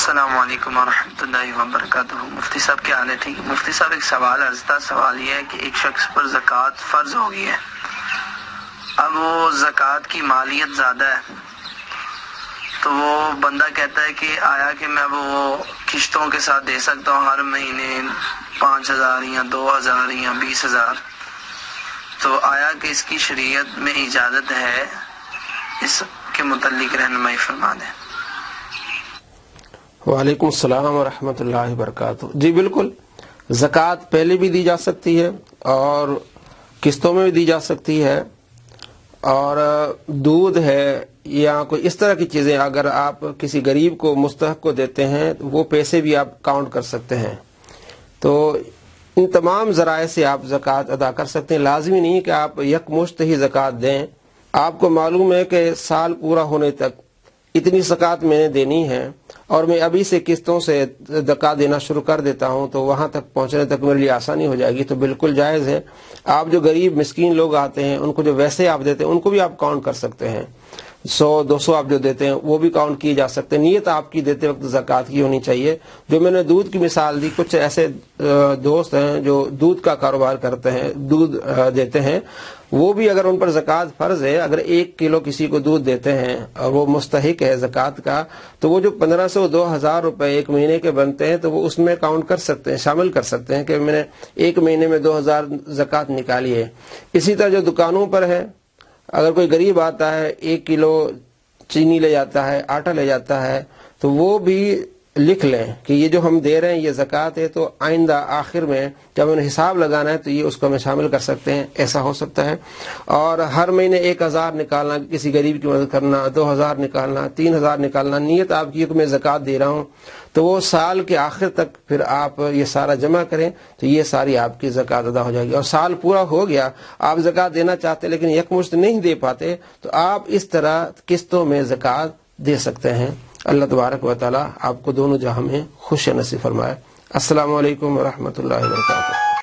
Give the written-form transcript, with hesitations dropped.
السلام علیکم ورحمۃ اللہ وبرکاتہ۔ مفتی صاحب کیا حال ہے؟ ٹھیک ہے مفتی صاحب، ایک سوال عرض تھا۔ سوال یہ ہے کہ ایک شخص پر زکوٰۃ فرض ہو گئی ہے، اب وہ زکوٰۃ کی مالیت زیادہ ہے، تو وہ بندہ کہتا ہے کہ آیا کہ میں وہ قسطوں کے ساتھ دے سکتا ہوں ہر مہینے 5,000 یا 2,000 یا 20,000، تو آیا کہ اس کی شریعت میں اجازت ہے؟ اس کے متعلق رہنمائی فرما دیں۔ وعلیکم السلام ورحمۃ اللہ وبرکاتہ۔ جی بالکل، زکوٰۃ پہلے بھی دی جا سکتی ہے اور قسطوں میں بھی دی جا سکتی ہے، اور دودھ ہے یا کوئی اس طرح کی چیزیں اگر آپ کسی غریب کو مستحق کو دیتے ہیں تو وہ پیسے بھی آپ کاؤنٹ کر سکتے ہیں۔ تو ان تمام ذرائع سے آپ زکوٰۃ ادا کر سکتے ہیں۔ لازمی نہیں کہ آپ یکمشت ہی زکوٰۃ دیں۔ آپ کو معلوم ہے کہ سال پورا ہونے تک اتنی زکوٰۃ میں نے دینی ہے اور میں ابھی سے قسطوں سے زکوٰۃ دینا شروع کر دیتا ہوں، تو وہاں تک پہنچنے تک میرے لیے آسانی ہو جائے گی، تو بالکل جائز ہے۔ آپ جو غریب مسکین لوگ آتے ہیں ان کو جو ویسے آپ دیتے ہیں ان کو بھی آپ کاؤنٹ کر سکتے ہیں۔ 100-200 آپ جو دیتے ہیں وہ بھی کاؤنٹ کیے جا سکتے ہیں۔ نیت آپ کی دیتے وقت زکوٰۃ کی ہونی چاہیے۔ جو میں نے دودھ کی مثال دی، کچھ ایسے دوست ہیں جو دودھ کا کاروبار کرتے ہیں، دودھ دیتے ہیں، وہ بھی اگر ان پر زکوٰۃ فرض ہے، اگر 1 کلو کسی کو دودھ دیتے ہیں اور وہ مستحق ہے زکوٰۃ کا، تو وہ جو 1,500-2,000 روپے ایک مہینے کے بنتے ہیں تو وہ اس میں کاؤنٹ کر سکتے ہیں، شامل کر سکتے ہیں کہ میں نے ایک مہینے میں 2,000 زکوٰۃ نکالی ہے۔ اسی طرح جو دکانوں پر ہے، اگر کوئی غریب آتا ہے 1 کلو چینی لے جاتا ہے، آٹا لے جاتا ہے، تو وہ بھی لکھ لیں کہ یہ جو ہم دے رہے ہیں یہ زکوٰۃ ہے، تو آئندہ آخر میں جب انہیں حساب لگانا ہے تو یہ اس کو ہمیں شامل کر سکتے ہیں، ایسا ہو سکتا ہے۔ اور ہر مہینے 1,000 نکالنا، کسی غریب کی مدد کرنا، 2,000 نکالنا، 3,000 نکالنا، نیت آپ کی کہ میں زکوٰۃ دے رہا ہوں، تو وہ سال کے آخر تک پھر آپ یہ سارا جمع کریں تو یہ ساری آپ کی زکوٰۃ ادا ہو جائے گی۔ اور سال پورا ہو گیا، آپ زکوٰۃ دینا چاہتے لیکن یکمشت نہیں دے پاتے، تو آپ اس طرح قسطوں میں زکوٰۃ دے سکتے ہیں۔ اللہ تبارک و تعالی آپ کو دونوں جہاں میں خوش نصیب فرمائے۔ السلام علیکم ورحمۃ اللہ وبرکاتہ۔